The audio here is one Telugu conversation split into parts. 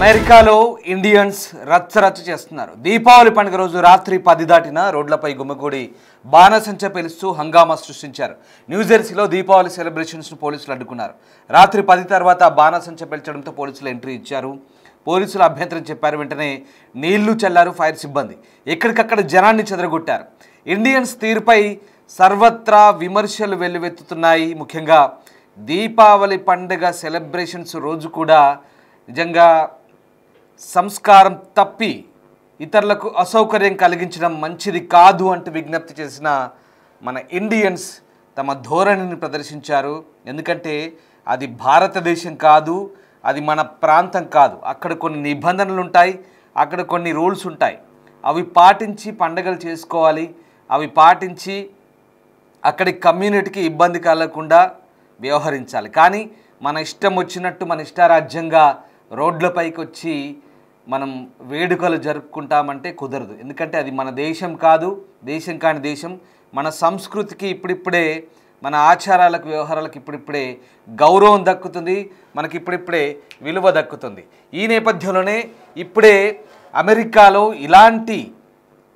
అమెరికాలో ఇండియన్స్ రచ్చరచ్చ చేస్తున్నారు. దీపావళి పండుగ రోజు రాత్రి 10 దాటిన రోడ్లపై గుమ్మగూడి బాణసంచ పేలుస్తూ హంగామా సృష్టించారు. న్యూజెర్సీలో దీపావళి సెలబ్రేషన్స్ను పోలీసులు అడ్డుకున్నారు. రాత్రి 10 తర్వాత బాణసంచ పేల్చడంతో పోలీసులు ఎంట్రీ ఇచ్చారు. పోలీసులు అభ్యంతరం చెప్పారు. వెంటనే నీళ్లు చల్లారు ఫైర్ సిబ్బంది. ఎక్కడికక్కడ జనాన్ని చెదరగొట్టారు. ఇండియన్స్ తీరుపై సర్వత్రా విమర్శలు వెల్లువెత్తుతున్నాయి. ముఖ్యంగా దీపావళి పండుగ సెలబ్రేషన్స్ రోజు కూడా నిజంగా సంస్కారం తప్పి ఇతరులకు అసౌకర్యం కలిగించడం మంచిది కాదు అంటూ విజ్ఞప్తి చేసిన మన ఇండియన్స్ తమ ధోరణిని ప్రదర్శించారు. ఎందుకంటే అది భారతదేశం కాదు, అది మన ప్రాంతం కాదు. అక్కడ కొన్ని నిబంధనలు ఉంటాయి, అక్కడ కొన్ని రూల్స్ ఉంటాయి. అవి పాటించి పండుగలు చేసుకోవాలి. అవి పాటించి అక్కడి కమ్యూనిటీకి ఇబ్బంది కలగకుండా వ్యవహరించాలి. కానీ మన ఇష్టం వచ్చినట్టు మన ఇష్టారాజ్యంగా రోడ్లపైకి వచ్చి మనం వేడుకలు జరుపుకుంటామంటే కుదరదు. ఎందుకంటే అది మన దేశం కాదు, దేశం కాని దేశం. మన సంస్కృతికి ఇప్పుడిప్పుడే, మన ఆచారాలకు వ్యవహారాలకు ఇప్పుడిప్పుడే గౌరవం దక్కుతుంది, మనకి ఇప్పుడిప్పుడే విలువ దక్కుతుంది. ఈ నేపథ్యంలోనే ఇప్పుడే అమెరికాలో ఇలాంటి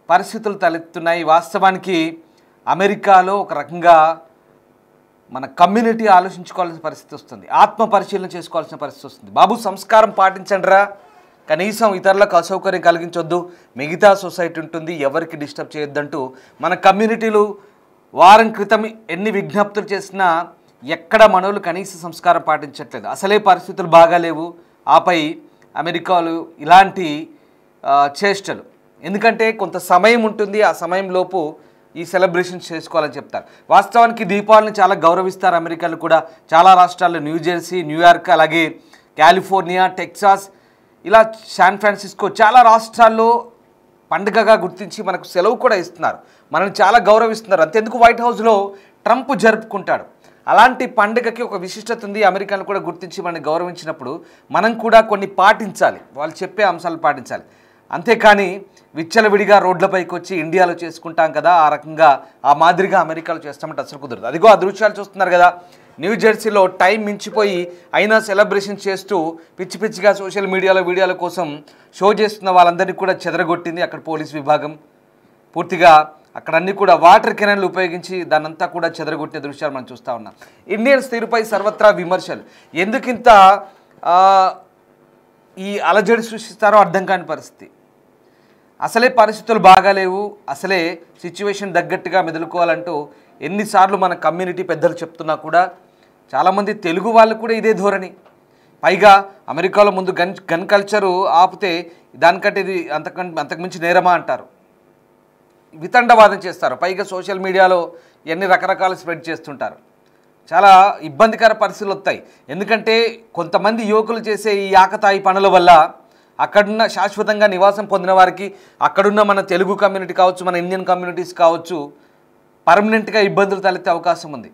పరిస్థితులు తలెత్తున్నాయి. వాస్తవానికి అమెరికాలో ఒక రకంగా మన కమ్యూనిటీ ఆలోచించుకోవాల్సిన పరిస్థితి వస్తుంది, ఆత్మ పరిశీలన చేసుకోవాల్సిన పరిస్థితి వస్తుంది. బాబు, సంస్కారం పాటించండిరా, కనీసం ఇతరులకు అసౌకర్యం కలిగించొద్దు, మిగతా సొసైటీ ఉంటుంది, ఎవరికి డిస్టర్బ్ చేయొద్దంటూ మన కమ్యూనిటీలు వారం క్రితం ఎన్ని విజ్ఞప్తులు చేసినా ఎక్కడ మనోళ్ళు కనీస సంస్కారం పాటించట్లేదు. అసలే పరిస్థితులు బాగాలేవు, ఆపై అమెరికాలో ఇలాంటి చేష్టలు. ఎందుకంటే కొంత సమయం ఉంటుంది, ఆ సమయంలోపు ఈ సెలబ్రేషన్స్ చేసుకోవాలని చెప్తారు. వాస్తవానికి దీపావళిని చాలా గౌరవిస్తారు అమెరికాలో కూడా. చాలా రాష్ట్రాల్లో న్యూజెర్సీ, న్యూయార్క్, అలాగే కాలిఫోర్నియా, టెక్సాస్, ఇలా శాన్ ఫ్రాన్సిస్కో చాలా రాష్ట్రాల్లో పండుగగా గుర్తించి మనకు సెలవు కూడా ఇస్తున్నారు. మనల్ని చాలా గౌరవిస్తున్నారు. అంతెందుకు వైట్ హౌస్లో ట్రంప్ జరుపుకుంటాడు. అలాంటి పండుగకి ఒక విశిష్టత ఉంది. అమెరికాను కూడా గుర్తించి మనల్ని గౌరవించినప్పుడు మనం కూడా కొన్ని పాటించాలి, వాళ్ళు చెప్పే అంశాలు పాటించాలి. అంతేకాని విచ్చలవిడిగా రోడ్లపైకి వచ్చి ఇండియాలో చేసుకుంటాం కదా, ఆ రకంగా ఆ మాదిరిగా అమెరికాలో చేస్తామంటే అసలు కుదరదు. అదిగో ఆ దృశ్యాలు చూస్తున్నారు కదా, న్యూజెర్సీలో టైం మించిపోయి అయినా సెలబ్రేషన్ చేస్తూ పిచ్చి పిచ్చిగా సోషల్ మీడియాలో వీడియోల కోసం షో చేస్తున్న వాళ్ళందరినీ కూడా చెదరగొట్టింది అక్కడ పోలీస్ విభాగం. పూర్తిగా అక్కడ అన్నీ కూడా వాటర్ కెనాన్లు ఉపయోగించి దాన్నంతా కూడా చెదరగొట్టే దృశ్యాలు మనం చూస్తూ ఉన్నాం. ఇండియన్స్ తీరుపై సర్వత్రా విమర్శలు. ఎందుకింత ఈ అలజడి సృష్టిస్తారో అర్థం కాని పరిస్థితి. అసలే పరిస్థితులు బాగాలేవు, అసలే సిచ్యువేషన్ తగ్గట్టుగా మెదులుకోవాలంటూ ఎన్నిసార్లు మన కమ్యూనిటీ పెద్దలు చెప్తున్నా కూడా చాలామంది తెలుగు వాళ్ళు కూడా ఇదే ధోరణి. పైగా అమెరికాలో ముందు గన్ కల్చరు ఆపితే దానికంటే ఇది అంతకుమించి నేరమా అంటారు, వితండవాదం చేస్తారు. పైగా సోషల్ మీడియాలో ఎన్ని రకరకాలు స్ప్రెడ్ చేస్తుంటారు. చాలా ఇబ్బందికర పరిస్థితులు వస్తాయి. ఎందుకంటే కొంతమంది యువకులు చేసే ఈ ఆకతాయి పనుల వల్ల అక్కడున్న శాశ్వతంగా నివాసం పొందిన వారికి, అక్కడున్న మన తెలుగు కమ్యూనిటీ కావచ్చు, మన ఇండియన్ కమ్యూనిటీస్ కావచ్చు, పర్మనెంట్గా ఇబ్బందులు తలెత్తే అవకాశం ఉంది.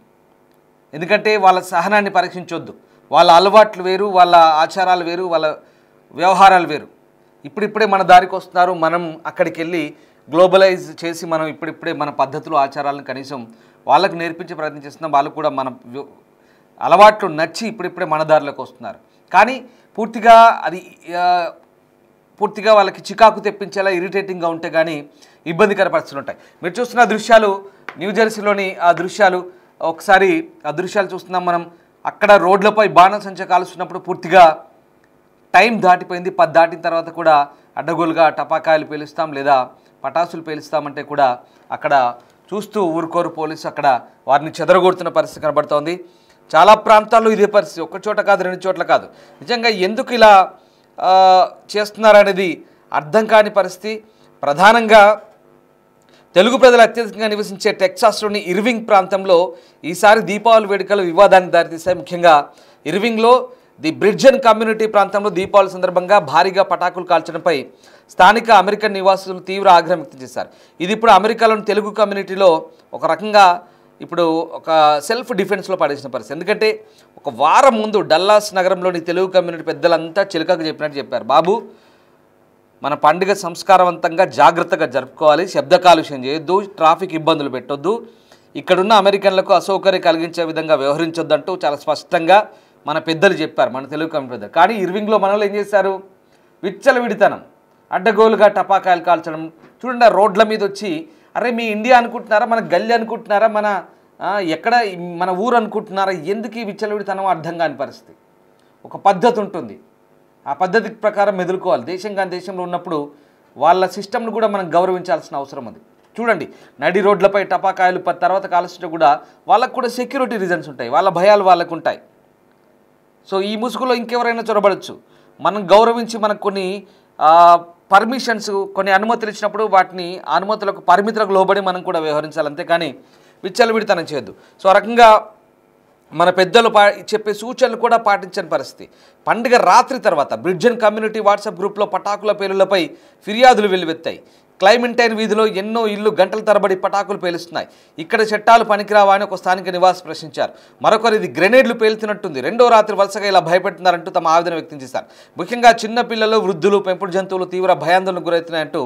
ఎందుకంటే వాళ్ళ సహనాన్ని పరీక్షించొద్దు. వాళ్ళ అలవాట్లు వేరు, వాళ్ళ ఆచారాలు వేరు, వాళ్ళ వ్యవహారాలు వేరు. ఇప్పుడిప్పుడే మన దారికి వస్తున్నారు. మనం అక్కడికి వెళ్ళి గ్లోబలైజ్ చేసి మనం ఇప్పుడిప్పుడే మన పద్ధతులు, ఆచారాలను కనీసం వాళ్ళకు నేర్పించే ప్రయత్నం చేస్తున్నాం. వాళ్ళు కూడా మన అలవాట్లు నచ్చి ఇప్పుడిప్పుడే మన దారిలోకి వస్తున్నారు. కానీ పూర్తిగా వాళ్ళకి చికాకు తెప్పించేలా ఇరిటేటింగ్గా ఉంటే కానీ ఇబ్బందికర పరిస్థితులు ఉంటాయి. మీరు చూస్తున్న దృశ్యాలు న్యూజెర్సీలోని ఆ దృశ్యాలు. ఒకసారి ఆ దృశ్యాలు చూస్తున్నాం మనం. అక్కడ రోడ్లపై బాణసంచ కాలుస్తున్నప్పుడు పూర్తిగా టైం దాటిపోయింది. 10 దాటిన తర్వాత కూడా అడ్డగోలుగా టపాకాయలు పేలుస్తాం లేదా పటాసులు పేలుస్తామంటే కూడా అక్కడ చూస్తూ ఊరుకోరు పోలీసు. అక్కడ వారిని చెదరగొడుతున్న పరిస్థితి కనబడుతోంది. చాలా ప్రాంతాల్లో ఇదే పరిస్థితి, ఒక చోట కాదు, 2 చోట్ల కాదు. నిజంగా ఎందుకు ఇలా చేస్తున్నారనేది అర్థం కాని పరిస్థితి. ప్రధానంగా తెలుగు ప్రజలు అత్యధికంగా నివసించే టెక్సాస్లోని ఇర్వింగ్ ప్రాంతంలో ఈసారి దీపావళి వేడుకలు వివాదానికి దారితీశాయి. ముఖ్యంగా ఇర్వింగ్లో ది బ్రిడ్జన్ కమ్యూనిటీ ప్రాంతంలో దీపావళి సందర్భంగా భారీగా పటాకులు కాల్చడంపై స్థానిక అమెరికన్ నివాసులు తీవ్ర ఆగ్రహం వ్యక్తం చేశారు. ఇది ఇప్పుడు అమెరికాలోని తెలుగు కమ్యూనిటీలో ఒక రకంగా ఇప్పుడు ఒక సెల్ఫ్ డిఫెన్స్లో పడేసిన పరిస్థితి. ఎందుకంటే ఒక వారం ముందు డల్లాస్ నగరంలోని తెలుగు కమ్యూనిటీ పెద్దలంతా చిలకకు చెప్పినట్టు చెప్పారు, బాబు మన పండుగ సంస్కారవంతంగా జాగ్రత్తగా జరుపుకోవాలి, శబ్ద కాలుష్యం చేయొద్దు, ట్రాఫిక్ ఇబ్బందులు పెట్టొద్దు, ఇక్కడున్న అమెరికన్లకు అసౌకర్యం కలిగించే విధంగా వ్యవహరించొద్దంటూ చాలా స్పష్టంగా మన పెద్దలు చెప్పారు, మన తెలుగు కమ్యూనిటీ పెద్దలు. కానీ ఇర్వింగ్లో మన వాళ్ళు ఏం చేశారు, విచ్చలవిడితనం, అడ్డగోలుగా టపాకాయలు కాల్చడం. చూడండి, రోడ్ల మీద వచ్చి అరే మీ ఇండియా అనుకుంటున్నారా, మన గల్లీ అనుకుంటున్నారా, మన ఎక్కడ మన ఊరు అనుకుంటున్నారా, ఎందుకు ఈ విచ్చలవిడితనం అర్థం కాని పరిస్థితి. ఒక పద్ధతి ఉంటుంది, ఆ పద్ధతి ప్రకారం మెదులుకోవాలి. దేశం కాని దేశంలో ఉన్నప్పుడు వాళ్ళ సిస్టమ్ను కూడా మనం గౌరవించాల్సిన అవసరం ఉంది. చూడండి, నడి రోడ్లపై టపాకాయలు తర్వాత కాల్చడం కూడా వాళ్ళకు కూడా సెక్యూరిటీ రీజన్స్ ఉంటాయి, వాళ్ళ భయాలు వాళ్ళకు ఉంటాయి. సో ఈ ముసుగులో ఇంకెవరైనా చొరబడచ్చు. మనం గౌరవించి మనకు కొన్ని పర్మిషన్స్, కొన్ని అనుమతులు ఇచ్చినప్పుడు వాటిని అనుమతులకు పరిమితులకు లోబడి మనం కూడా వ్యవహరించాలి, అంతేకాని విచ్చలవిడితనం చేయొద్దు. సో ఆ రకంగా మన పెద్దలు చెప్పే సూచనలు కూడా పాటించని పరిస్థితి. పండుగ రాత్రి తర్వాత బ్రిడ్జన్ కమ్యూనిటీ వాట్సాప్ గ్రూప్లో పటాకుల పేలులపై ఫిర్యాదులు వెల్లువెత్తాయి. క్లైమెంటైన్ వీధిలో ఎన్నో ఇళ్లు గంటల తరబడి పటాకులు పేలుస్తున్నాయి. ఇక్కడ చట్టాలు పనికిరావా అని ఒక స్థానిక నివాసి ప్రశ్నించారు. మరొకరు ఇది గ్రెనేడ్లు పేలుతున్నట్టుంది, రెండో రాత్రి వరుసగా ఇలా భయపెడుతున్నారంటూ తమ ఆవేదన వ్యక్తం చేశారు. ముఖ్యంగా చిన్నపిల్లలు, వృద్ధులు, పెంపుడు జంతువులు తీవ్ర భయాందోళనకు గురవుతున్నాయంటూ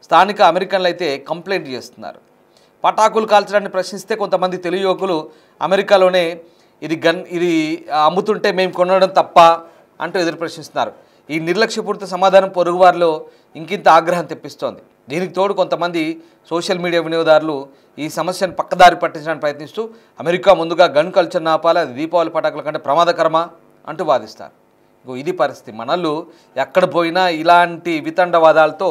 స్థానిక అమెరికన్లు అయితే కంప్లైంట్ చేస్తున్నారు. పటాకులు కాల్చడాన్ని ప్రశ్నిస్తే కొంతమంది తెలుగు యువకులు అమెరికాలోనే ఇది అమ్ముతుంటే మేము కొనడం తప్ప అంటూ ఎదురు ప్రశ్నిస్తున్నారు. ఈ నిర్లక్ష్యపూరిత సమాధానం పొరుగువారిలో ఇంకింత ఆగ్రహం తెప్పిస్తోంది. దీనికి తోడు కొంతమంది సోషల్ మీడియా వినియోగదారులు ఈ సమస్యను పక్కదారి పట్టించడానికి ప్రయత్నిస్తూ అమెరికా ముందుగా గన్ కల్చర్ను ఆపాలి, అది దీపావళి పటాకుల కంటే ప్రమాదకరమా అంటూ వాదిస్తారు. ఇది పరిస్థితి. మనల్ని ఎక్కడ పోయినా ఇలాంటి వితండవాదాలతో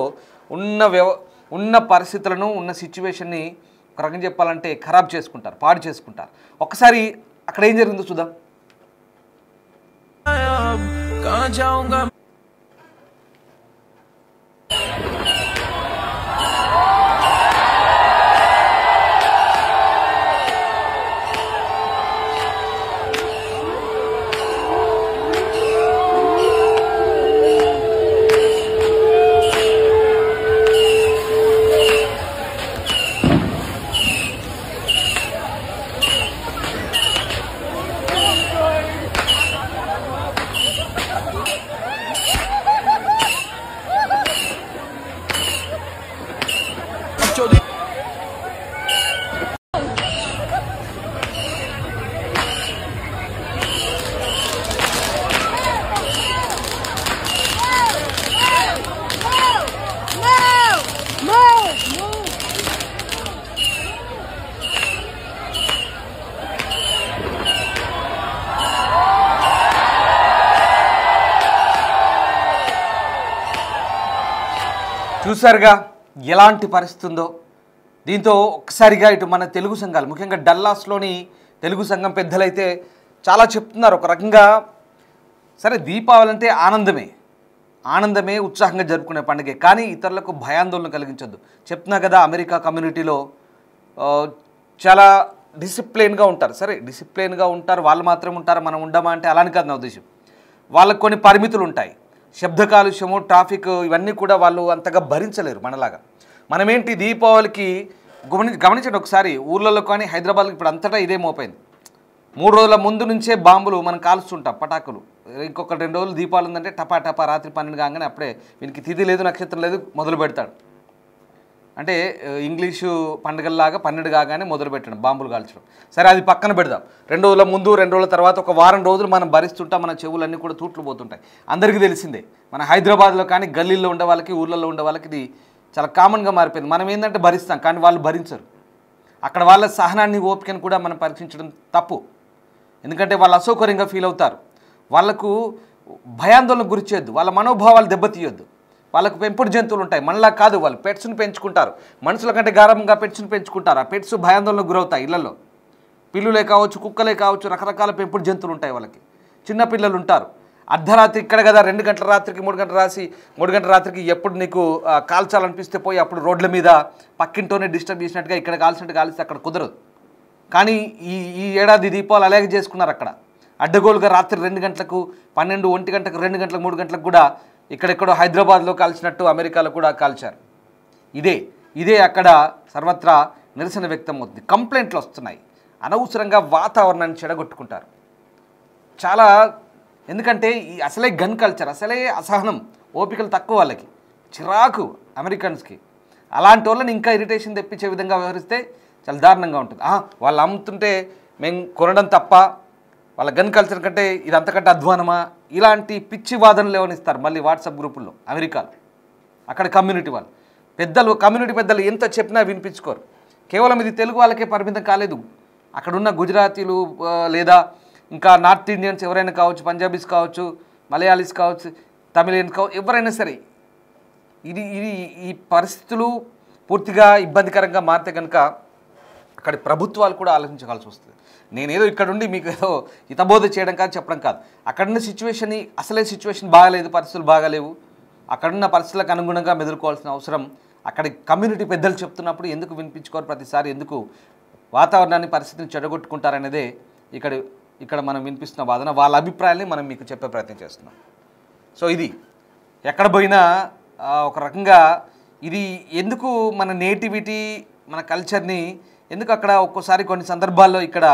ఉన్న పరిస్థితులను, ఉన్న సిచ్యువేషన్ని ఒక రకంగా చెప్పాలంటే ఖరాబ్ చేసుకుంటారు, పాడు చేసుకుంటారు. ఒకసారి అక్కడ ఏం జరిగిందో చూద్దాం. చూసారుగా ఎలాంటి పరిస్థితి ఉందో. దీంతో ఒక్కసారిగా ఇటు మన తెలుగు సంఘాలు, ముఖ్యంగా డల్లాస్లోని తెలుగు సంఘం పెద్దలైతే చాలా చెప్తున్నారు. ఒక రకంగా సరే దీపావళి అంటే ఆనందమే ఉత్సాహంగా జరుపుకునే పండుగ, కానీ ఇతరులకు భయాందోళన కలిగించొద్దు. చెప్తున్నా కదా, అమెరికా కమ్యూనిటీలో చాలా డిసిప్లిన్గా ఉంటారు. సరే డిసిప్లిన్గా ఉంటారు, వాళ్ళు మాత్రమే ఉంటారు, మనం ఉండమా అంటే అలాని కాదు నా ఉద్దేశం. వాళ్ళకు కొన్ని పరిమితులు ఉంటాయి. శబ్ద కాలుష్యము, ట్రాఫిక్, ఇవన్నీ కూడా వాళ్ళు అంతగా భరించలేరు మనలాగా. మనమేంటి దీపావళికి గమనించండి ఒకసారి, ఊళ్ళలో కానీ హైదరాబాద్కి ఇప్పుడు అంతటా ఇదే మోపోయింది. 3 రోజుల ముందు నుంచే బాంబులు మనం కాల్చుంటాం, పటాకులు. ఇంకొక 2 రోజులు దీపావళి ఉందంటే టపా రాత్రి 12 కాగానే అప్పుడే వీనికి తిథి లేదు, నక్షత్రం లేదు, మొదలు పెడతాడు. అంటే ఇంగ్లీషు పండుగల్లాగా 12 కాగానే మొదలు పెట్టడం బాంబులు కాల్చడం. సరే అది పక్కన పెడదాం. 2 రోజుల ముందు, 2 రోజుల తర్వాత, ఒక వారం రోజులు మనం భరిస్తుంటాం, మన చెవులన్నీ కూడా తూట్లు పోతుంటాయి. అందరికీ తెలిసిందే. మన హైదరాబాద్లో కానీ గల్లీల్లో ఉండే వాళ్ళకి, ఊళ్ళల్లో ఉండే వాళ్ళకి ఇది చాలా కామన్గా మారిపోయింది. మనం ఏంటంటే భరిస్తాం, కానీ వాళ్ళు భరించరు. అక్కడ వాళ్ళ సహనాన్ని, ఓపికను కూడా మనం పరీక్షించడం తప్పు. ఎందుకంటే వాళ్ళు అసౌకర్యంగా ఫీల్ అవుతారు. వాళ్లకు భయాందోళనకు గురి చేయొద్దు, వాళ్ళ మనోభావాలు దెబ్బతీయొద్దు. వాళ్ళకు పెంపుడు జంతువులు ఉంటాయి, మనలా కాదు. వాళ్ళు పెట్స్ను పెంచుకుంటారు, మనుషుల కంటే గారంగా పెట్స్ను పెంచుకుంటారు. ఆ పెట్స్ భయాందోళనకు గురవుతాయి. ఇళ్లలో పిల్లులే కావచ్చు, కుక్కలే కావచ్చు, రకరకాల పెంపుడు జంతువులు ఉంటాయి. వాళ్ళకి చిన్నపిల్లలు ఉంటారు. అర్ధరాత్రి ఇక్కడ కదా 2 గంటల రాత్రికి 3 గంటల రాత్రికి ఎప్పుడు నీకు కాల్చాలనిపిస్తే పోయి అప్పుడు రోడ్ల మీద పక్కింటోనే డిస్టర్బ్ చేసినట్టుగా ఇక్కడ కాల్చినట్టు కాల్స్తే అక్కడ కుదరదు. కానీ ఈ ఏడాది దీపావళి అలాగే చేసుకున్నారు. అక్కడ అడ్డగోలుగా రాత్రి 2 గంటలకు, 12, 1 గంటకు, 2 గంటలకు, 3 గంటలకు కూడా ఇక్కడెక్కడో హైదరాబాద్లో కాల్చినట్టు అమెరికాలో కూడా కాల్చారు. ఇదే అక్కడ సర్వత్రా నిరసన వ్యక్తం అవుతుంది. కంప్లైంట్లు వస్తున్నాయి. అనవసరంగా వాతావరణాన్ని చెడగొట్టుకుంటారు చాలా. ఎందుకంటే అసలే గన్ కల్చర్, అసలే అసహనం, ఓపికలు తక్కువ వాళ్ళకి, చిరాకు అమెరికన్స్కి. అలాంటి వాళ్ళని ఇంకా ఇరిటేషన్ తెప్పించే విధంగా వ్యవహరిస్తే చాలా దారుణంగా ఉంటుంది. వాళ్ళు అమ్ముతుంటే మేము కొనడం తప్ప, వాళ్ళ గన్ కల్చర్ కంటే ఇది అంతకంటే అధ్వానమా ఇలాంటి పిచ్చి వాదనలు లేవనిస్తారు మళ్ళీ వాట్సాప్ గ్రూపుల్లో అమెరికాలో. అక్కడ కమ్యూనిటీ వాళ్ళు కమ్యూనిటీ పెద్దలు ఎంత చెప్పినా వినిపించుకోరు. కేవలం ఇది తెలుగు వాళ్ళకే పరిమితం కాలేదు. అక్కడున్న గుజరాతీలు లేదా ఇంకా నార్త్ ఇండియన్స్ ఎవరైనా కావచ్చు, పంజాబీస్ కావచ్చు, మలయాళీస్ కావచ్చు, తమిళియన్స్ కావచ్చు, ఎవరైనా సరే ఇది ఇది ఈ పరిస్థితులు పూర్తిగా ఇబ్బందికరంగా మారితే కనుక అక్కడి ప్రభుత్వాలు కూడా ఆలోచించవలసి వస్తుంది. నేనేదో ఇక్కడ ఉండి మీకు ఏదో హితబోధ చేయడం కాదు, చెప్పడం కాదు. అక్కడున్న సిచ్యువేషన్ అసలే సిచ్యువేషన్ బాగాలేదు, పరిస్థితులు బాగాలేవు. అక్కడున్న పరిస్థితులకు అనుగుణంగా మెదులుకోవాల్సిన అవసరం అక్కడి కమ్యూనిటీ పెద్దలు చెప్తున్నప్పుడు ఎందుకు వినిపించుకోరు, ప్రతిసారి ఎందుకు వాతావరణాన్ని పరిస్థితిని చెడగొట్టుకుంటారనేదే ఇక్కడ మనం వినిపిస్తున్న వాదన. వాళ్ళ అభిప్రాయాన్ని మనం మీకు చెప్పే ప్రయత్నం చేస్తున్నాం. సో ఇది ఎక్కడ పోయినా ఒక రకంగా ఇది ఎందుకు మన నేటివిటీ మన కల్చర్ని ఎందుకు అక్కడ ఒక్కోసారి కొన్ని సందర్భాల్లో ఇక్కడ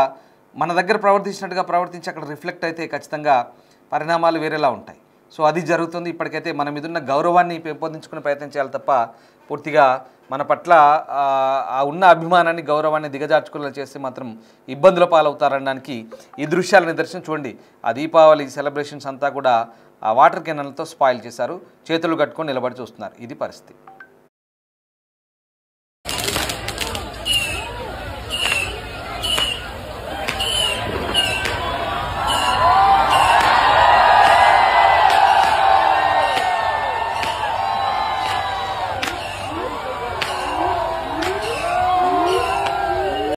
మన దగ్గర ప్రవర్తించినట్టుగా ప్రవర్తించి అక్కడ రిఫ్లెక్ట్ అయితే ఖచ్చితంగా పరిణామాలు వేరేలా ఉంటాయి. సో అది జరుగుతుంది. ఇప్పటికైతే మన మీద ఉన్న గౌరవాన్ని పెంపొందించుకునే ప్రయత్నం చేయాలి తప్ప పూర్తిగా మన పట్ల ఉన్న అభిమానాన్ని గౌరవాన్ని దిగజార్చుకునేలా చేస్తే మాత్రం ఇబ్బందుల పాలవుతారనడానికి ఈ దృశ్యాల నిదర్శనం. చూడండి, ఆ దీపావళి సెలబ్రేషన్స్ అంతా కూడా ఆ వాటర్ కెనాల్తో స్పాయిల్ చేశారు. చేతులు కట్టుకొని నిలబడి చూస్తున్నారు. ఇది పరిస్థితి.